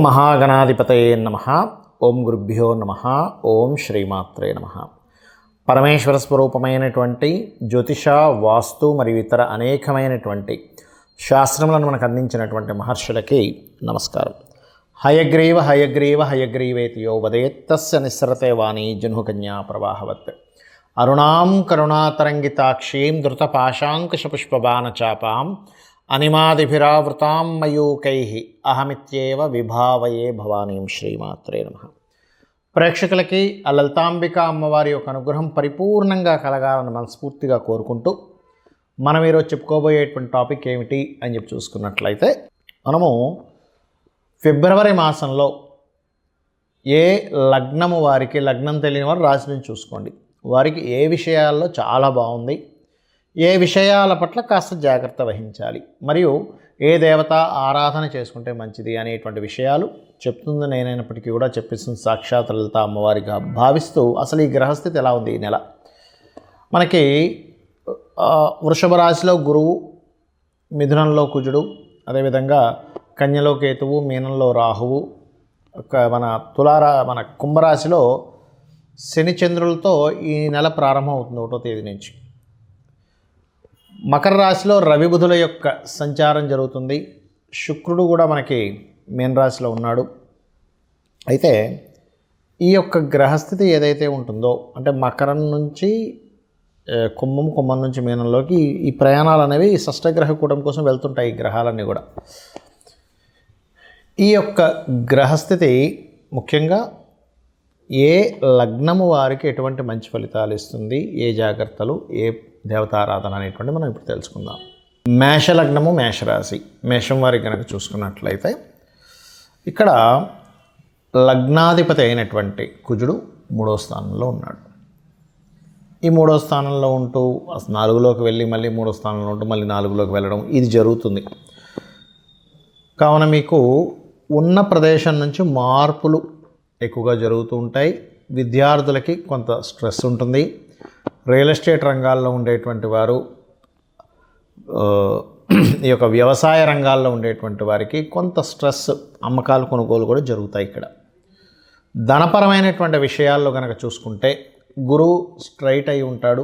మహాగణాధిపతయే నమః. ఓం గురుభ్యో నమః. ఓం శ్రీమాత్రే నమః. పరమేశ్వర స్వరూపమైనటువంటి జ్యోతిష, వాస్తు మరియు ఇతర అనేకమైనటువంటి శాస్త్రములను మనకు అందించినటువంటి మహర్షులకి నమస్కారం. హయగ్రీవ హయగ్రీవ హయగ్రీవేతి యో వదేత్ తస్య నిస్సరతే వాణి జహ్నుకన్యా ప్రవాహవత్. అరుణాం కరుణాతరంగితాక్షీం ధృతపాశాంకుశపుష్పబాణచాపాం అనిమాదిభిరావృతాం మయూకైః అహమిత్యేవ విభావయే భవానీం. శ్రీమాత్రే నమః. ప్రేక్షకులకి ఆ లలితాంబిక అమ్మవారి యొక్క అనుగ్రహం పరిపూర్ణంగా కలగాలని మనస్ఫూర్తిగా కోరుకుంటూ మనం ఈరోజు చెప్పుకోబోయేటువంటి టాపిక్ ఏమిటి అని చెప్పి చూసుకున్నట్లయితే, మనము ఫిబ్రవరి మాసంలో ఏ లగ్నము వారికి, లగ్నం తెలియని వారు రాశి నుంచి చూసుకోండి, వారికి ఏ విషయాల్లో చాలా బాగుంది, ఏ విషయాల పట్ల కాస్త జాగ్రత్త వహించాలి, మరియు ఏ దేవత ఆరాధన చేసుకుంటే మంచిది అనేటువంటి విషయాలు చెప్తుంది నేనైనప్పటికీ కూడా చెప్పిస్తుంది సాక్షాత్ లలిత అమ్మవారిగా భావిస్తూ, అసలు ఈ గ్రహస్థితి ఎలా ఉంది ఈ నెల. మనకి వృషభ రాశిలో గురువు, మిథునంలో కుజుడు, అదేవిధంగా కన్యలో కేతువు, మీనంలో రాహువు, మన కుంభరాశిలో శని చంద్రులతో ఈ నెల ప్రారంభం అవుతుంది 1వ తేదీ నుంచి. మకర రాశిలో రవి బుధుల యొక్క సంచారం జరుగుతుంది. శుక్రుడు కూడా మనకి మీన రాశిలో ఉన్నాడు. అయితే ఈ యొక్క గ్రహస్థితి ఏదైతే ఉంటుందో, అంటే మకరం నుంచి కుంభం నుంచి మీనంలోకి ఈ ప్రయాణాలు అనేవి షష్టగ్రహ కూటమి కోసం వెళ్తుంటాయి. ఈ గ్రహాలన్నీ కూడా ఈ యొక్క గ్రహస్థితి ముఖ్యంగా ఏ లగ్నము వారికి ఎటువంటి మంచి ఫలితాలు ఇస్తుంది, ఏ జాగ్రత్తలు, ఏ దేవతారాధన అనేటువంటి మనం ఇప్పుడు తెలుసుకుందాం. మేషలగ్నము, మేషరాశి, మేషం వారికి కనుక చూసుకున్నట్లయితే ఇక్కడ లగ్నాధిపతి అయినటువంటి కుజుడు 3వ స్థానంలో ఉన్నాడు. ఈ 3వ స్థానంలో ఉంటూ 4లోకి వెళ్ళి మళ్ళీ 3వ స్థానంలో ఉంటూ మళ్ళీ 4లోకి వెళ్ళడం ఇది జరుగుతుంది. కావున మీకు ఉన్న ప్రదేశం నుంచి మార్పులు ఎక్కువగా జరుగుతూ ఉంటాయి. విద్యార్థులకి కొంత స్ట్రెస్ ఉంటుంది. రియల్ ఎస్టేట్ రంగాల్లో ఉండేటువంటి వారు, ఈ యొక్క వ్యవసాయ రంగాల్లో ఉండేటువంటి వారికి కొంత స్ట్రెస్, అమ్మకాలు కొనుగోలు కూడా జరుగుతాయి. ఇక్కడ ధనపరమైనటువంటి విషయాల్లో కనుక చూసుకుంటే గురువు స్ట్రైట్ అయి ఉంటాడు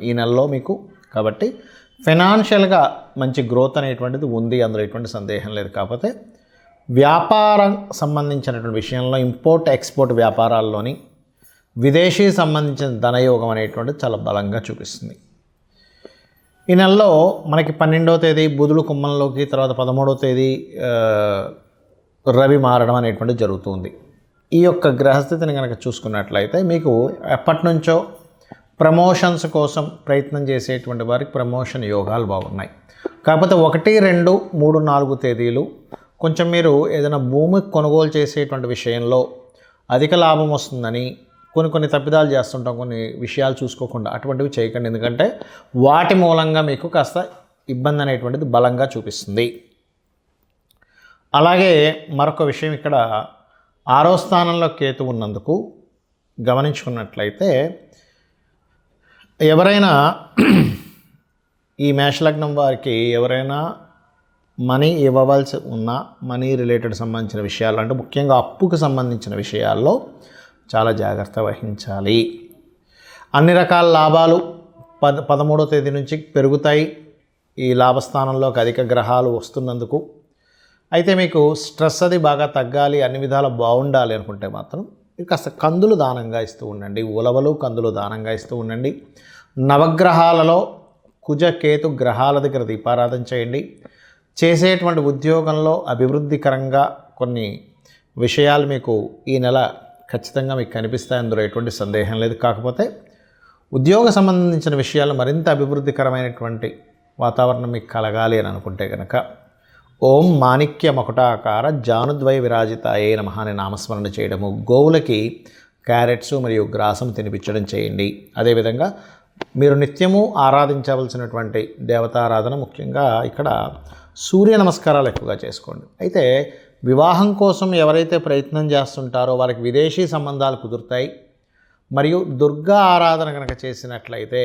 ఈ నెలలో మీకు. కాబట్టి ఫైనాన్షియల్గా మంచి గ్రోత్ అనేటువంటిది ఉంది, అందులో ఎటువంటి సందేహం లేదు. కాకపోతే వ్యాపారం సంబంధించినటువంటి విషయంలో, ఇంపోర్ట్ ఎక్స్పోర్ట్ వ్యాపారాల్లోని విదేశీ సంబంధించిన ధనయోగం అనేటువంటిది చాలా బలంగా చూపిస్తుంది. ఈ నెలలో మనకి 12వ తేదీ బుధుడు కుంభంలోకి, తర్వాత 13వ తేదీ రవి మారడం అనేటువంటిది జరుగుతుంది. ఈ యొక్క గ్రహస్థితిని కనుక చూసుకున్నట్లయితే మీకు ఎప్పటి నుంచో ప్రమోషన్స్ కోసం ప్రయత్నం చేసేటువంటి వారికి ప్రమోషన్ యోగాలు బాగున్నాయి. కాకపోతే 1, 2, 3, 4 తేదీలు కొంచెం మీరు ఏదైనా భూమి కొనుగోలు చేసేటువంటి విషయంలో అధిక లాభం వస్తుందని కొన్ని తప్పిదాలు చేస్తుంటాం, కొన్ని విషయాలు చూసుకోకుండా. అటువంటివి చేయకండి, ఎందుకంటే వాటి మూలంగా మీకు కాస్త ఇబ్బంది అనేటువంటిది బలంగా చూపిస్తుంది. అలాగే మరొక విషయం, ఇక్కడ 6వ స్థానంలో కేతు ఉన్నందుకు గమనించుకున్నట్లయితే ఎవరైనా ఈ మేషలగ్నం వారికి ఎవరైనా మనీ ఇవ్వవలసి ఉన్న మనీ రిలేటెడ్ సంబంధించిన విషయాలు, అంటే ముఖ్యంగా అప్పుకు సంబంధించిన విషయాల్లో చాలా జాగ్రత్త వహించాలి. అన్ని రకాల లాభాలు 13వ తేదీ నుంచి పెరుగుతాయి ఈ లాభస్థానంలోకి అధిక గ్రహాలు వస్తున్నందుకు. అయితే మీకు స్ట్రెస్ అది బాగా తగ్గాలి, అన్ని విధాలు బాగుండాలి అనుకుంటే మాత్రం కాస్త కందులు దానంగా ఇస్తూ ఉండండి. ఉలవలు, కందులు దానంగా ఇస్తూ ఉండండి. నవగ్రహాలలో కుజ, కేతు గ్రహాల దగ్గర దీపారాధన చేయండి. చేసేటువంటి ఉద్యోగంలో అభివృద్ధికరంగా కొన్ని విషయాలు మీకు ఈ నెల ఖచ్చితంగా మీకు కనిపిస్తాయి, అందులో ఎటువంటి సందేహం లేదు. కాకపోతే ఉద్యోగ సంబంధించిన విషయాలు మరింత అభివృద్ధికరమైనటువంటి వాతావరణం మీకు కలగాలి అని అనుకుంటే కనుక ఓం మాణిక్య మకుటాకార జానుద్వయ విరాజితాయే నమః అనే నామస్మరణ చేయడము, గోవులకి క్యారెట్స్ మరియు గ్రాసం తినిపించడం చేయండి. అదేవిధంగా మీరు నిత్యము ఆరాధించవలసినటువంటి దేవతారాధన, ముఖ్యంగా ఇక్కడ సూర్య నమస్కారాలు ఎక్కువగా చేసుకోండి. అయితే వివాహం కోసం ఎవరైతే ప్రయత్నం చేస్తుంటారో వారికి విదేశీ సంబంధాలు కుదురుతాయి. మరియు దుర్గా ఆరాధన కనుక చేసినట్లయితే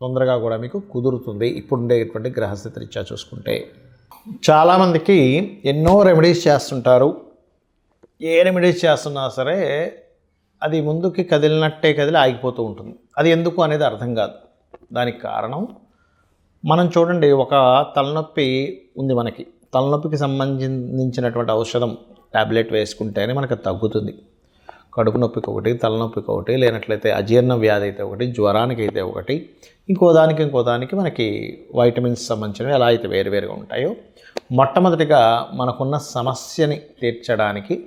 తొందరగా కూడా మీకు కుదురుతుంది ఇప్పుడు ఉండేటువంటి గ్రహస్థితి రీత్యా చూసుకుంటే. చాలామందికి ఎన్నో రెమెడీస్ చేస్తుంటారు, ఏ రెమెడీస్ చేస్తున్నా సరే అది ముందుకి కదిలినట్టే కదిలి ఆగిపోతూ ఉంటుంది. అది ఎందుకు అనేది అర్థం కాదు. దానికి కారణం మనం చూడండి, ఒక తలనొప్పి ఉంది మనకి. తలనొప్పికి సంబంధించినటువంటి ఔషధం ట్యాబ్లెట్ వేసుకుంటేనే మనకు తగ్గుతుంది. కడుపు నొప్పికి ఒకటి, తలనొప్పికి ఒకటి, లేనట్లయితే అజీర్ణ వ్యాధి అయితే ఒకటి, జ్వరానికి అయితే ఒకటి, ఇంకో దానికి మనకి వైటమిన్స్ సంబంధించినవి ఎలా అయితే వేరువేరుగా ఉంటాయో, మొట్టమొదటిగా మనకున్న సమస్యని తీర్చడానికి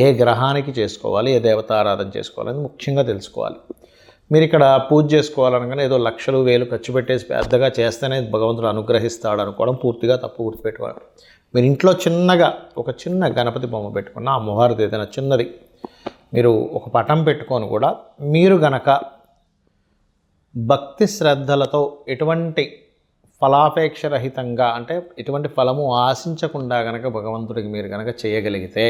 ఏ గ్రహానికి చేసుకోవాలి, ఏ దేవతారాధన చేసుకోవాలని ముఖ్యంగా తెలుసుకోవాలి. మీరు ఇక్కడ పూజ చేసుకోవాలనగానే ఏదో లక్షలు వేలు ఖర్చు పెట్టేసి పెద్దగా చేస్తేనే భగవంతుడు అనుగ్రహిస్తాడు అనుకోవడం పూర్తిగా తప్పు. గుర్తుపెట్టుకోవాలి. మీరు ఇంట్లో చిన్నగా ఒక చిన్న గణపతి బొమ్మ పెట్టుకున్న, అమ్మవారిది ఏదైనా చిన్నది మీరు ఒక పటం పెట్టుకొని కూడా మీరు గనక భక్తి శ్రద్ధలతో ఎటువంటి ఫలాపేక్షరహితంగా, అంటే ఎటువంటి ఫలము ఆశించకుండా గనక భగవంతుడికి మీరు గనక చేయగలిగితే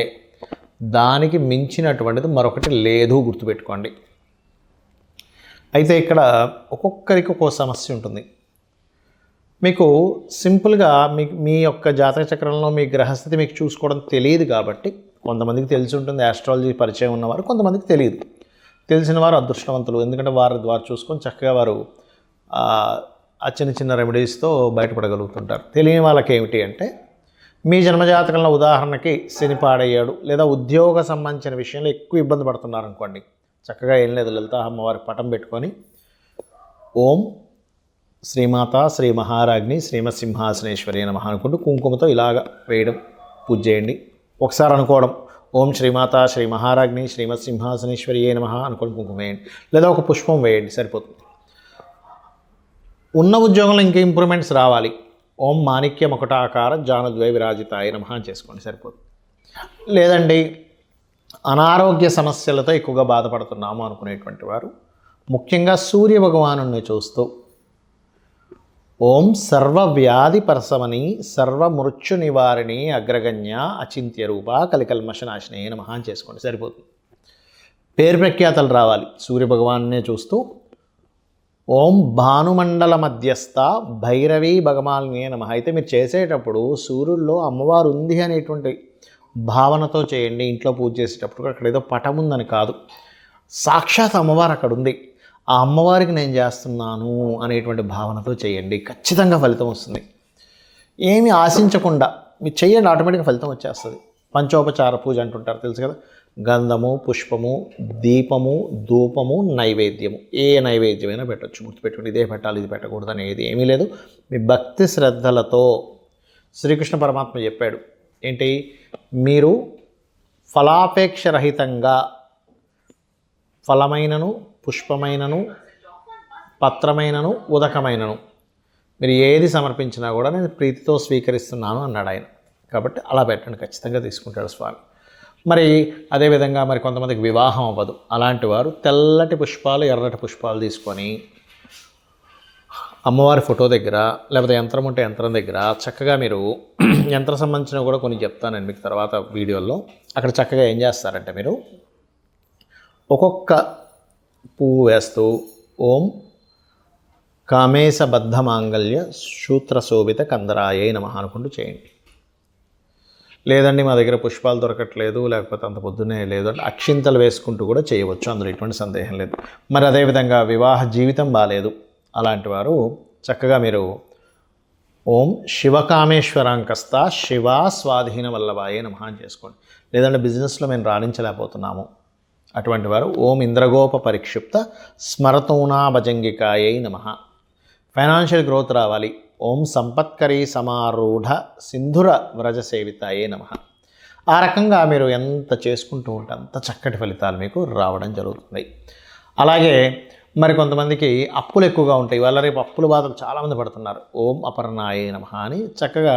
దానికి మించినటువంటిది మరొకటి లేదు. గుర్తుపెట్టుకోండి. అయితే ఇక్కడ ఒక్కొక్కరికి ఒక్కో సమస్య ఉంటుంది. మీకు సింపుల్గా మీ యొక్క జాతక చక్రంలో మీ గ్రహస్థితి మీకు చూసుకోవడం తెలియదు కాబట్టి, కొంతమందికి తెలిసి ఉంటుంది ఆస్ట్రాలజీ పరిచయం ఉన్నవారు, కొంతమందికి తెలియదు. తెలిసిన వారు అదృష్టవంతులు, ఎందుకంటే వారు చూసుకొని చక్కగా వారు ఆ చిన్న చిన్న రెమెడీస్తో బయటపడగలుగుతుంటారు. తెలియని వాళ్ళకి ఏమిటి అంటే, మీ జన్మజాతకంలో ఉదాహరణకి శని పాడయ్యాడు, లేదా ఉద్యోగ సంబంధించిన విషయంలో ఎక్కువ ఇబ్బంది పడుతున్నారు అనుకోండి, చక్కగా ఏం లేదు, లలిత అమ్మవారికి పటం పెట్టుకొని ఓం శ్రీమాత శ్రీ మహారాజ్ని శ్రీమత్సింహాసనేశ్వరి నమః అనుకుంటూ కుంకుమతో ఇలాగ వేయడం, పూజ చేయండి. ఒకసారి అనుకోవడం ఓం శ్రీమాత శ్రీ మహారాజ్ని శ్రీమత్సింహాసనేశ్వరి నమః అనుకోండి, కుంకుమ వేయండి, లేదా ఒక పుష్పం వేయండి, సరిపోతుంది. ఉన్న ఉద్యోగంలో ఇంకా ఇంప్రూవ్మెంట్స్ రావాలి, ఓం మాణిక్య ముకుటాకార జానద్వై విరాజితాయ నమః చేసుకోండి, సరిపోతుంది. లేదండి అనారోగ్య సమస్యలతో ఎక్కువగా బాధపడుతున్నాము అనుకునేటువంటి వారు ముఖ్యంగా సూర్య భగవాను చూస్తూ ఓం సర్వవ్యాధి పరసమని సర్వమృత్యు నివారిణి అగ్రగణ్య అచింత్య రూప కలికల్మషనాశినే నమః చేసుకోండి, సరిపోతుంది. పేరు ప్రఖ్యాతలు రావాలి, సూర్య భగవాన్నే చూస్తూ ఓం భానుమండల మధ్యస్థ భైరవీ భగమాలినే నమః. అయితే మీరు చేసేటప్పుడు సూర్యుల్లో అమ్మవారు ఉంది అనేటువంటి భావనతో చేయండి. ఇంట్లో పూజ చేసేటప్పుడు అక్కడ ఏదో పటం ఉందని కాదు, సాక్షాత్ అమ్మవారు అక్కడ ఉంది, ఆ అమ్మవారికి నేను చేస్తున్నాను అనేటువంటి భావనతో చేయండి, ఖచ్చితంగా ఫలితం వస్తుంది. ఏమీ ఆశించకుండా మీరు చేయండి, ఆటోమేటిక్గా ఫలితం వచ్చేస్తుంది. పంచోపచార పూజ అంటుంటారు, తెలుసు కదా, గంధము, పుష్పము, దీపము, ధూపము, నైవేద్యము, ఏ నైవేద్యమైనా పెట్టచ్చు. గుర్తుపెట్టుకోండి, ఇదే పెట్టాలి ఇది పెట్టకూడదు అనేది ఏమీ లేదు. మీ భక్తి శ్రద్ధలతో శ్రీకృష్ణ పరమాత్మ చెప్పాడు ఏంటి, మీరు ఫలాపేక్ష రహితంగా ఫలమైనను, పుష్పమైనను, పత్రమైనను, ఉదకమైనను మీరు ఏది సమర్పించినా కూడా నేను ప్రీతితో స్వీకరిస్తున్నాను అన్నాడు ఆయన. కాబట్టి అలా పెట్టండి, ఖచ్చితంగా తీసుకుంటాడు స్వామి. మరి అదేవిధంగా మరి కొంతమందికి వివాహం అవ్వదు, అలాంటి వారు తెల్లటి పుష్పాలు, ఎర్రటి పుష్పాలు తీసుకొని అమ్మవారి ఫోటో దగ్గర, లేకపోతే యంత్రం ఉంటే యంత్రం దగ్గర చక్కగా మీరు యంత్రం సంబంధించినవి కూడా కొన్ని చెప్తాను నేను మీకు తర్వాత వీడియోలో. అక్కడ చక్కగా ఏం చేస్తారంటే మీరు ఒక్కొక్క పువ్వు వేస్తూ ఓం కామేశబద్ధ మాంగళ్య సూత్రశోభిత కందరాయే నమః అనుకుంటూ చేయండి. లేదండి మా దగ్గర పుష్పాలు దొరకట్లేదు, లేకపోతే అంత పొద్దునే లేదు అంటే అక్షింతలు వేసుకుంటూ కూడా చేయవచ్చు, అందులో ఎటువంటి సందేహం లేదు. మరి అదేవిధంగా వివాహ జీవితం బాగాలేదు, అలాంటి వారు చక్కగా మీరు ఓం శివకామేశ్వరాంకస్త శివా స్వాధీన వల్లభాయే నమః చేసుకోండి. లేదంటే బిజినెస్లో మేము రాణించలేకపోతున్నాము, అటువంటి వారు ఓం ఇంద్రగోప పరిక్షిప్త స్మరతూనా భజంగికాయై నమః. ఫైనాన్షియల్ గ్రోత్ రావాలి, ఓం సంపత్కరీ సమారూఢ సింధుర వ్రజ సేవితాయే నమః. ఆ రకంగా మీరు ఎంత చేసుకుంటూ ఉంటే అంత చక్కటి ఫలితాలు మీకు రావడం జరుగుతుంది. అలాగే మరి కొంతమందికి అప్పులు ఎక్కువగా ఉంటాయి, వాళ్ళ రేపు అప్పుల బాధలు చాలామంది పడుతున్నారు. ఓం అపర్ణాయే నమః అని చక్కగా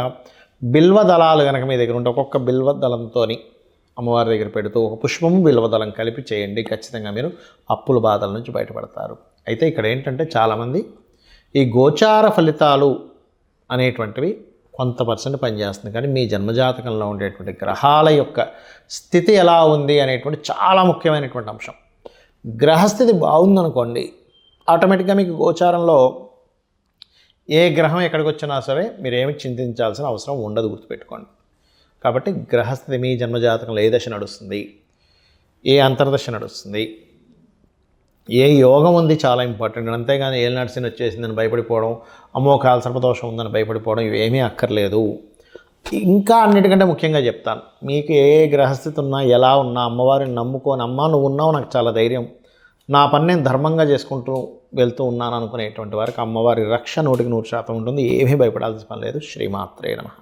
బిల్వ దళాలు కనుక మీ దగ్గర ఉంటే ఒక్కొక్క బిల్వ దళంతో అమ్మవారి దగ్గర పెడుతూ ఒక పుష్పము బిల్వదళం కలిపి చేయండి, ఖచ్చితంగా మీరు అప్పుల బాధల నుంచి బయటపడతారు. అయితే ఇక్కడ ఏంటంటే చాలామంది ఈ గోచార ఫలితాలు అనేటువంటివి కొంత పర్సెంట్ పనిచేస్తుంది, కానీ మీ జన్మజాతకంలో ఉండేటువంటి గ్రహాల యొక్క స్థితి ఎలా ఉంది అనేటువంటి చాలా ముఖ్యమైనటువంటి అంశం. గ్రహస్థితి బాగుందనుకోండి, ఆటోమేటిక్గా మీకు గోచారంలో ఏ గ్రహం ఎక్కడికి వచ్చినా సరే మీరేమి చింతించాల్సిన అవసరం ఉండదు. గుర్తుపెట్టుకోండి. కాబట్టి గ్రహస్థితి మీ జన్మజాతకంలో ఏ దశ నడుస్తుంది, ఏ అంతర్దశ నడుస్తుంది, ఏ యోగం ఉంది చాలా ఇంపార్టెంట్. అంతేగాని ఏలినాటి శని వచ్చేసిందని భయపడిపోవడం, అమ్మో కాలసర్పదోషం ఉందని భయపడిపోవడం ఇవేమీ అక్కర్లేదు. ఇంకా అన్నిటికంటే ముఖ్యంగా చెప్తాను, మీకు ఏ గ్రహస్థితి ఉన్నా ఎలా ఉన్నా అమ్మవారిని నమ్ముకొని అమ్మ నువ్వు ఉన్నావు నాకు చాలా ధైర్యం, నా పని నేను ధర్మంగా చేసుకుంటూ వెళ్తూ ఉన్నాను అనుకునేటువంటి వారికి అమ్మవారి రక్ష 100% ఉంటుంది. ఏమీ భయపడాల్సిన పని లేదు. శ్రీమాత్రే నమః.